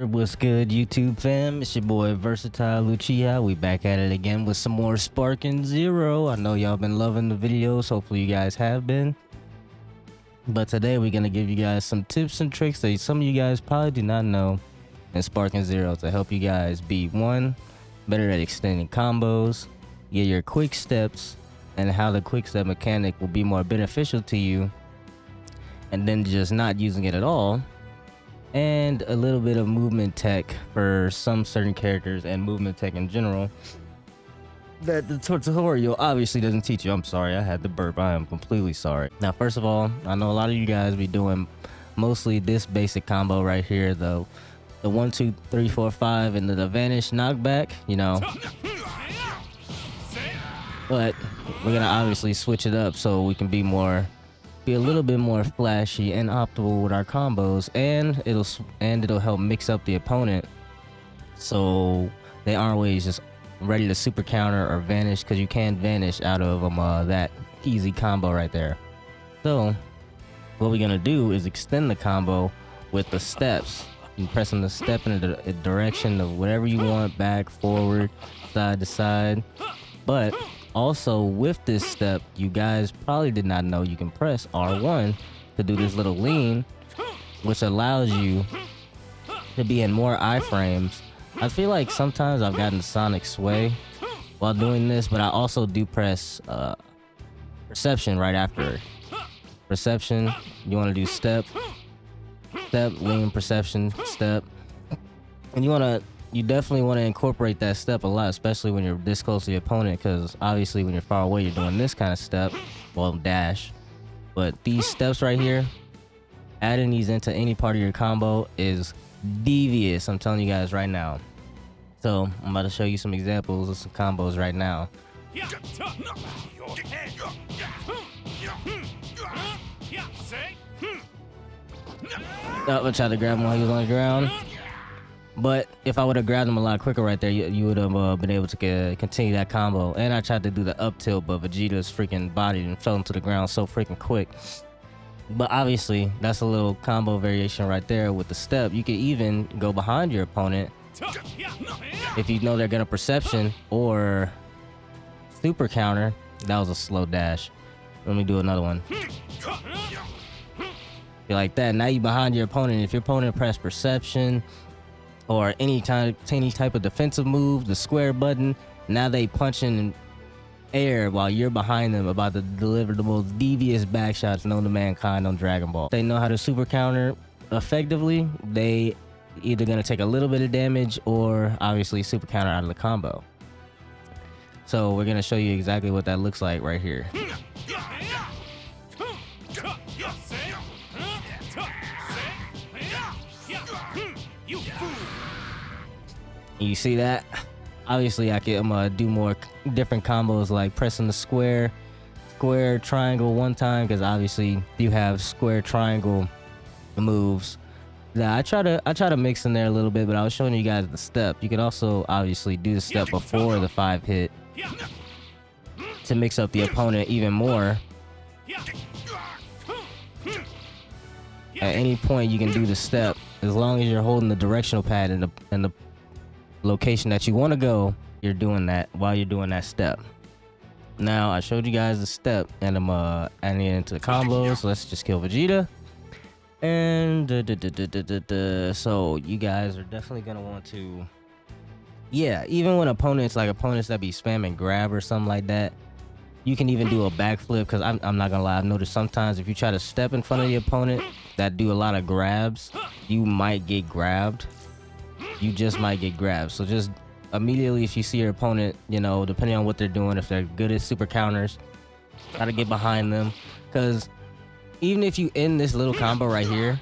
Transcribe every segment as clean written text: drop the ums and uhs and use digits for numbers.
What's good, YouTube fam? It's your boy Versatile Lucia. We back at it again with some more Sparking Zero. I know y'all been loving the videos. Hopefully you guys have been. But today we're gonna give you guys some tips and tricks that some of you guys probably do not know in Sparking Zero to help you guys be better at extending combos, get your quick steps, and how the quick step mechanic will be more beneficial to you, and then just not using it at all. And a little bit of movement tech for some certain characters and movement tech in general that the tutorial obviously doesn't teach you. I'm sorry, I had to burp. I am completely sorry. Now, first of all, I know a lot of you guys be doing mostly this basic combo right here, the 1 2 3 4 5 and the vanish knockback, you know. But we're gonna obviously switch it up so we can be a little bit more flashy and optimal with our combos, and it'll help mix up the opponent so they aren't always just ready to super counter or vanish, because you can vanish out of that easy combo right there. So what we're gonna do is extend the combo with the steps. You pressing the step in the direction of whatever you want, back, forward, side to side. But also with this step, you guys probably did not know you can press R1 to do this little lean, which allows you to be in more iframes. I feel like sometimes I've gotten Sonic Sway while doing this, but I also do press Perception right after it. Perception, you want to do step, lean, perception, step, and you definitely want to incorporate that step a lot, especially when you're this close to your opponent, because obviously when you're far away, you're doing this kind of step, well, dash. But these steps right here, adding these into any part of your combo is devious, I'm telling you guys right now. So I'm about to show you some examples of some combos right now. I tried to grab him while he was on the ground. But if I would have grabbed him a lot quicker right there, you would have been able to continue that combo. And I tried to do the up tilt, but Vegeta's freaking body and fell into the ground so freaking quick. But obviously, that's a little combo variation right there with the step. You can even go behind your opponent if you know they're gonna perception or super counter. That was a slow dash. Let me do another one. Like that. Now you behind your opponent. If your opponent pressed perception or any type of defensive move, the square button, now they punch in air while you're behind them, about to deliver the most devious back shots known to mankind on Dragon Ball. They know how to super counter effectively. They either gonna take a little bit of damage or obviously super counter out of the combo. So we're gonna show you exactly what that looks like right here. You see that? Obviously, I can do more different combos, like pressing the square, triangle one time, because obviously you have square, triangle moves. Now I try to mix in there a little bit, but I was showing you guys the step. You can also obviously do the step before the 5 hit to mix up the opponent even more. At any point you can do the step, as long as you're holding the directional pad in the location that you want to go. You're doing that while you're doing that step. Now I showed you guys the step, and I'm adding it into the combo. So let's just kill Vegeta. And so you guys are definitely gonna want to, even when opponents that be spamming grab or something like that, you can even do a backflip, because I'm not gonna lie, I've noticed sometimes if you try to step in front of the opponent that do a lot of grabs, you might get grabbed. You just might get grabbed. So just immediately, if you see your opponent, depending on what they're doing, if they're good at super counters, try to get behind them, because even if you end this little combo right here,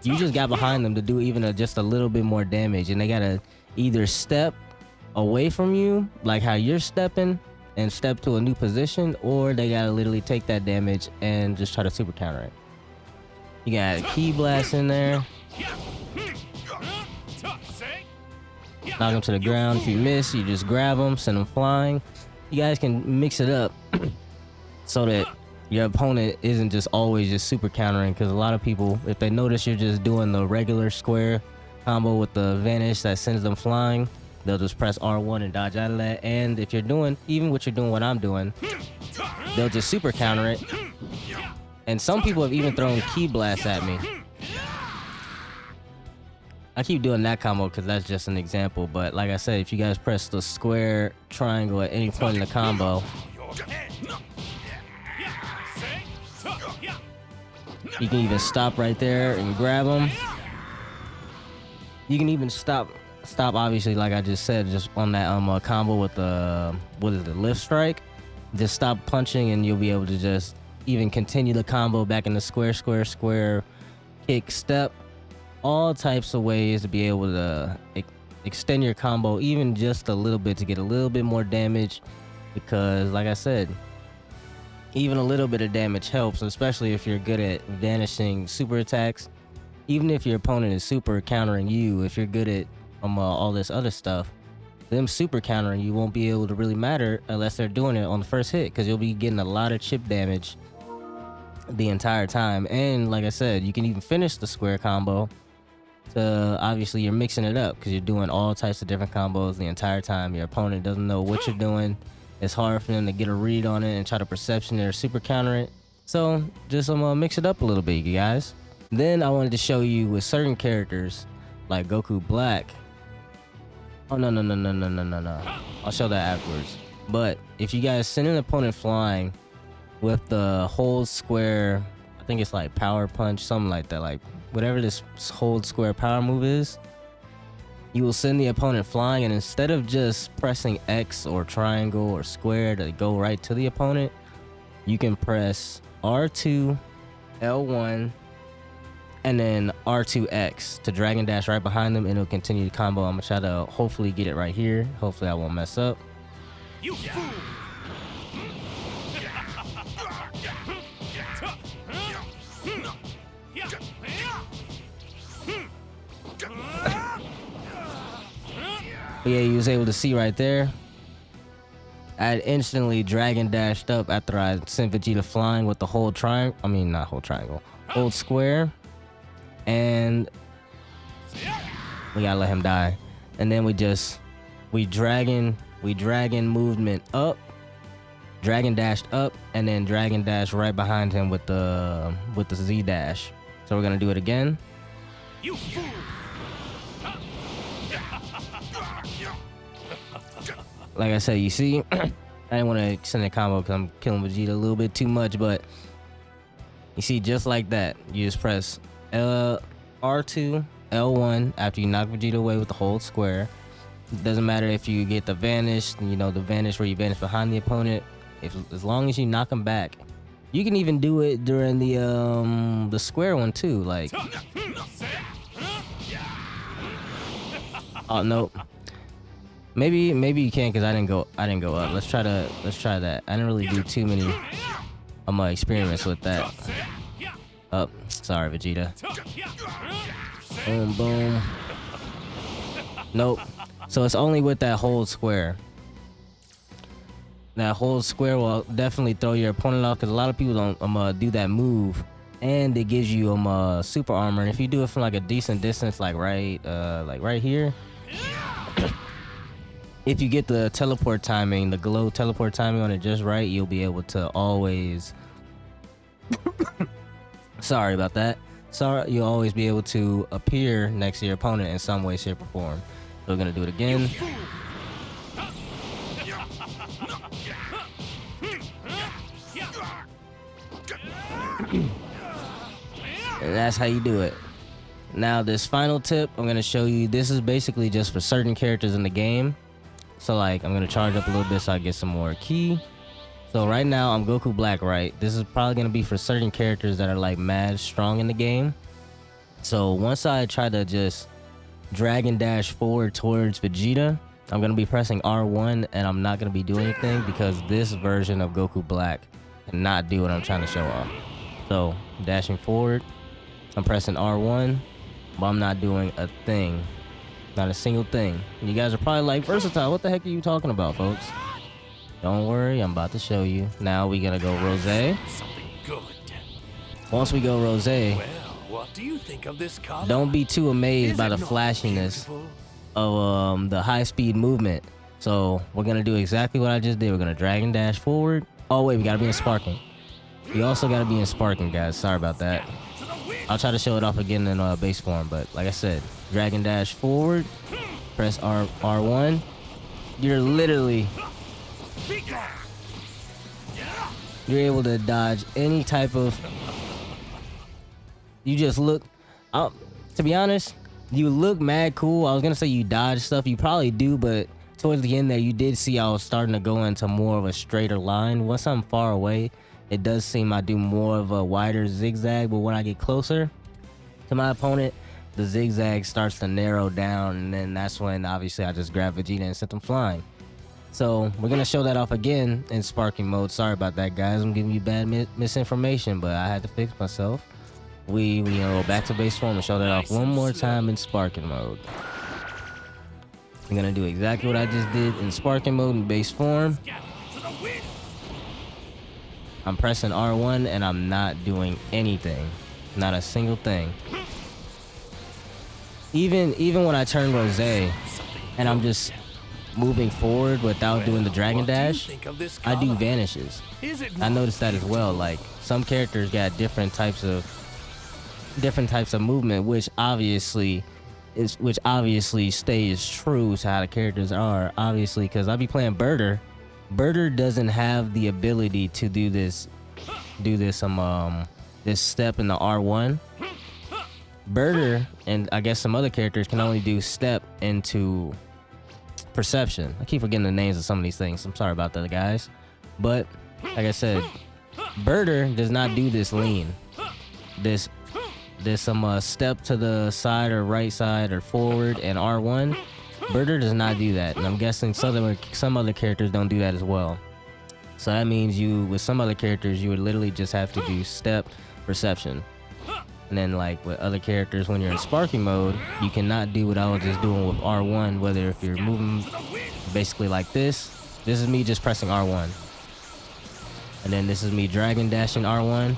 you just got behind them to do even just a little bit more damage, and they gotta either step away from you like how you're stepping and step to a new position, or they gotta literally take that damage and just try to super counter it. You got a Ki Blast in there. Knock him to the ground. If you miss, you just grab him, send him flying. You guys can mix it up so that your opponent isn't just always just super countering, because a lot of people, if they notice you're just doing the regular square combo with the vanish that sends them flying. They'll just press R1 and dodge out of that. And if you're doing, even what you're doing, what I'm doing, they'll just super counter it. And some people have even thrown Ki Blast at me. I keep doing that combo because that's just an example. But like I said, if you guys press the square triangle at any point in the combo, you can even stop right there and grab them. You can even stop obviously, like I just said, just on that combo with the lift strike. Just stop punching and you'll be able to just even continue the combo back in the square, kick, step. All types of ways to be able to extend your combo even just a little bit to get a little bit more damage, because like I said, even a little bit of damage helps, especially if you're good at vanishing super attacks. Even if your opponent is super countering you, if you're good at all this other stuff, them super countering you won't be able to really matter unless they're doing it on the first hit, because you'll be getting a lot of chip damage the entire time. And like I said, you can even finish the square combo. So obviously you're mixing it up because you're doing all types of different combos the entire time. Your opponent doesn't know what you're doing. It's hard for them to get a read on it and try to perception or super counter it. So just mix it up a little bit, you guys. Then I wanted to show you with certain characters like Goku Black. Oh no. I'll show that afterwards. But if you guys send an opponent flying with the hold square, I think it's like power punch, something like that, like whatever this hold square power move is, you will send the opponent flying, and instead of just pressing X or triangle or square to go right to the opponent, you can press R2, L1, and then R2X to Dragon Dash right behind them, and it'll continue the combo. I'm gonna try to hopefully get it right here. Hopefully I won't mess up. You fool! Yeah, you was able to see right there. I had instantly Dragon Dashed up after I sent Vegeta flying with the whole triangle. I mean, not whole triangle, whole square. And we gotta let him die. And then we dragon movement up, Dragon Dashed up, and then Dragon Dash right behind him with the Z dash. So we're gonna do it again. You fool! Like I said, you see, I didn't want to extend the combo because I'm killing Vegeta a little bit too much, but you see, just like that, you just press R2, L1 after you knock Vegeta away with the hold square. It doesn't matter if you get the vanish, the vanish where you vanish behind the opponent. As long as you knock him back, you can even do it during the square one too. Like, oh nope. Maybe you can, because I didn't go up. Let's try that. I didn't really do too many experiments with that. Oh, sorry, Vegeta. Boom, boom. Nope. So it's only with that hold square. That hold square will definitely throw your opponent off, because a lot of people don't do that move, and it gives you super armor. And if you do it from like a decent distance, like right here. If you get the teleport timing, the glow teleport timing on it just right, you'll be able to always... Sorry about that. You'll always be able to appear next to your opponent in some way, shape, or form. So we're gonna do it again. And that's how you do it. Now this final tip I'm gonna show you, this is basically just for certain characters in the game. So like, I'm gonna charge up a little bit so I get some more ki. So right now I'm Goku Black, right? This is probably gonna be for certain characters that are like mad strong in the game. So once I try to just Dragon Dash forward towards Vegeta, I'm gonna be pressing R1, and I'm not gonna be doing anything because this version of Goku Black cannot do what I'm trying to show off. So dashing forward, I'm pressing R1, but I'm not doing a thing. Not a single thing. And you guys are probably like, Versatile, what the heck are you talking about, folks? Don't worry, I'm about to show you. Now we're gonna go Rose. Once we go Rose, What do you think of this color? Don't be too amazed Is by it the not flashiness beautiful? of the high-speed movement. So we're gonna do exactly what I just did. We're gonna drag and dash forward. Oh wait, we gotta be in sparking. We also gotta be in sparking, guys. Sorry about that. To the wind. I'll try to show it off again in base form, but like I said, drag and dash forward. Press R1. You're literally you're able to dodge any type of. You just look. To be honest, you look mad cool. I was gonna say you dodge stuff. You probably do, but towards the end there, you did see I was starting to go into more of a straighter line. Once I'm far away, it does seem I do more of a wider zigzag. But when I get closer to my opponent, the zigzag starts to narrow down, and then that's when obviously I just grab Vegeta and sent him flying. So we're gonna show that off again in sparking mode. Sorry about that, guys. I'm giving you bad misinformation, but I had to fix myself. We gonna go back to base form and show that off one more time in sparking mode. I'm gonna do exactly what I just did in sparking mode in base form. To the wind. I'm pressing R1 and I'm not doing anything, not a single thing. Even when I turn Rose and I'm just moving forward without doing the dragon What do you dash, think of this I do color? vanishes. Is it I not noticed that as well. Like some characters got different types of movement, which obviously stays true to how the characters are. Obviously, because I be playing Birder. Birder doesn't have the ability to do this this step in the R1. Birder and I guess some other characters can only do step into perception. I keep forgetting the names of some of these things. I'm sorry about that, guys. But like I said, Birder does not do this lean. This step to the side or right side or forward and R1. Birder does not do that, and I'm guessing some other characters don't do that as well. So that means with some other characters, you would literally just have to do step, perception. And then like with other characters, when you're in sparking mode, you cannot do what I was just doing with R1, whether if you're moving basically like this. This is me just pressing R1. And then this is me dragon dashing R1.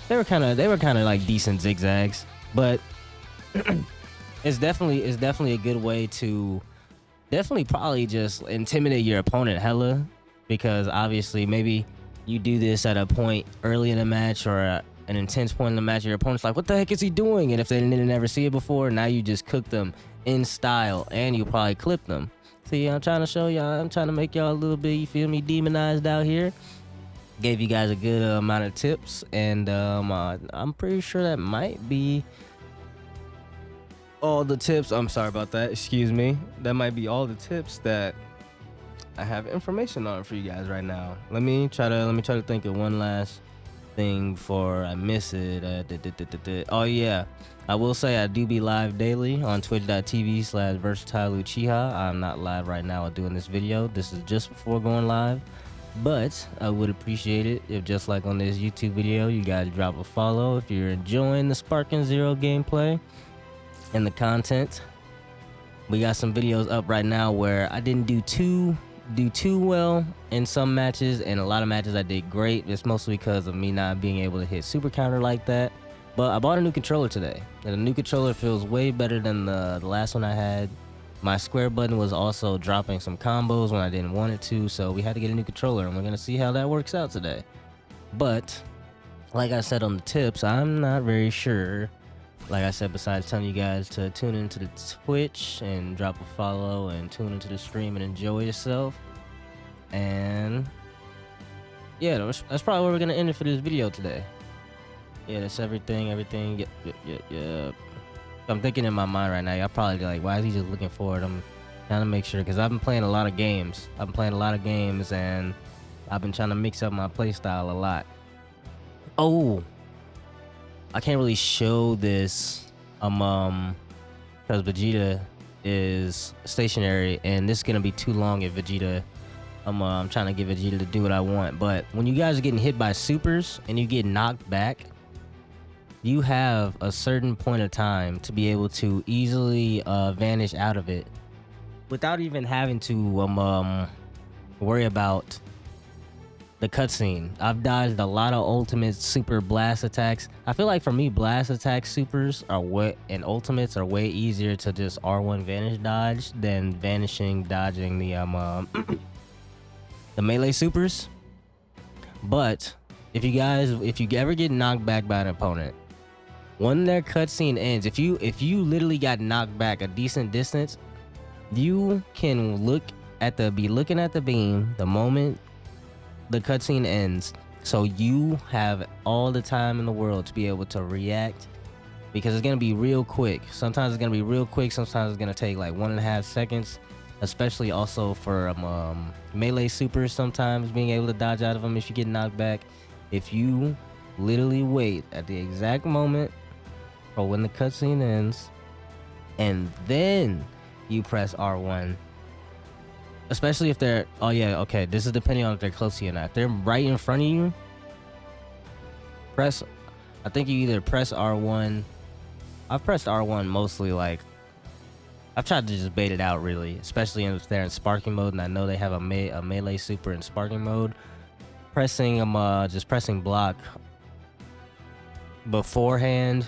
They were kind of like decent zigzags, but it's definitely a good way to probably just intimidate your opponent hella, because obviously maybe you do this at a point early in the match or an intense point in the match, your opponent's like, what the heck is he doing? And if they didn't never see it before, now you just cook them in style and you probably clip them. See, I'm trying to show y'all, I'm trying to make y'all a little bit, you feel me, demonized out here. Gave you guys a good amount of tips, and I'm pretty sure that might be all the tips. I'm sorry about that, excuse me. That might be all the tips that I have information on for you guys right now. Let me try to think of one last thing before I miss it. Oh yeah, I will say I do be live daily on twitch.tv/versatileUchiha. I'm not live right now doing this video. This is just before going live, but I would appreciate it if, just like on this YouTube video, you guys drop a follow if you're enjoying the Sparking Zero gameplay and the content. We got some videos up right now where I didn't do too well in some matches, and a lot of matches I did great. It's mostly because of me not being able to hit super counter like that. But I bought a new controller today, and the new controller feels way better than the last one I had. My square button was also dropping some combos when I didn't want it to, so we had to get a new controller, and we're gonna see how that works out today. But like I said on the tips, I'm not very sure. Like I said, besides telling you guys to tune into the Twitch and drop a follow and tune into the stream and enjoy yourself. And yeah, that's probably where we're gonna end it for this video today. Yeah, that's everything. Yep. I'm thinking in my mind right now, y'all probably like, why is he just looking forward? I'm trying to make sure, because I've been playing a lot of games. And I've been trying to mix up my playstyle a lot. Oh, I can't really show this because Vegeta is stationary, and this is gonna be too long if Vegeta. I'm trying to get Vegeta to do what I want. But when you guys are getting hit by supers and you get knocked back, you have a certain point of time to be able to easily vanish out of it without even having to worry about the cutscene. I've dodged a lot of ultimate super blast attacks. I feel like for me, blast attack supers are and ultimates are way easier to just R1 vanish dodge than dodging the the melee supers. But if you ever get knocked back by an opponent, when their cutscene ends, if you literally got knocked back a decent distance, you can be looking at the beam the moment the cutscene ends, so you have all the time in the world to be able to react, because it's gonna be real quick. Sometimes it's gonna be real quick, sometimes it's gonna take like 1.5 seconds, especially also for melee supers, sometimes being able to dodge out of them if you get knocked back. If you literally wait at the exact moment or when the cutscene ends and then you press R1, especially if they're, oh yeah, okay, this is depending on if they're close to you or not. If they're right in front of you, I think you either press R1. I've pressed R1 mostly, like, I've tried to just bait it out really, especially if they're in sparking mode and I know they have a melee super in sparking mode. Just pressing block beforehand,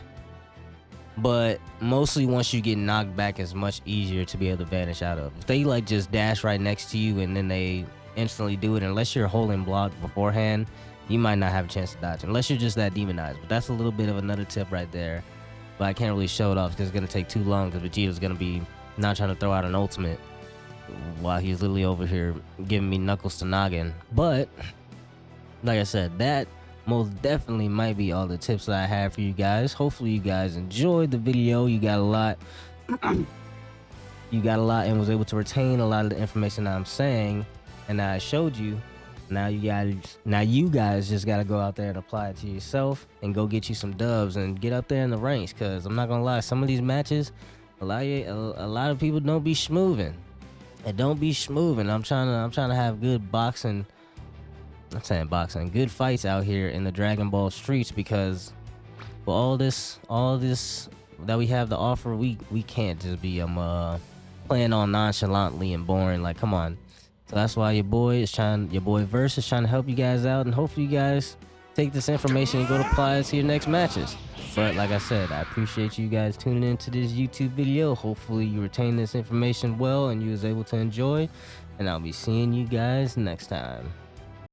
but mostly once you get knocked back, it's much easier to be able to vanish out of. If they like just dash right next to you and then they instantly do it, unless you're holding block beforehand, you might not have a chance to dodge, unless you're just that demonized. But that's a little bit of another tip right there, but I can't really show it off because it's going to take too long, because Vegeta's going to be not trying to throw out an ultimate while he's literally over here giving me knuckles to noggin. But like I said, that most definitely might be all the tips that I have for you guys. Hopefully you guys enjoyed the video. You got a lot and was able to retain a lot of the information that I'm saying and that I showed you. Now you guys just got to go out there and apply it to yourself and go get you some dubs and get up there in the ranks, because I'm not gonna lie, some of these matches, a lot of people don't be schmoovin'. And don't be schmoovin'. I'm trying to have good boxing. I'm saying boxing, good fights out here in the Dragon Ball streets, because for all this that we have to offer, we can't just be playing all nonchalantly and boring. Like, come on. So that's why your boy Verse is trying to help you guys out, and hopefully you guys take this information and go to apply it to your next matches. But like I said, I appreciate you guys tuning into this YouTube video. Hopefully you retain this information well and you was able to enjoy, and I'll be seeing you guys next time.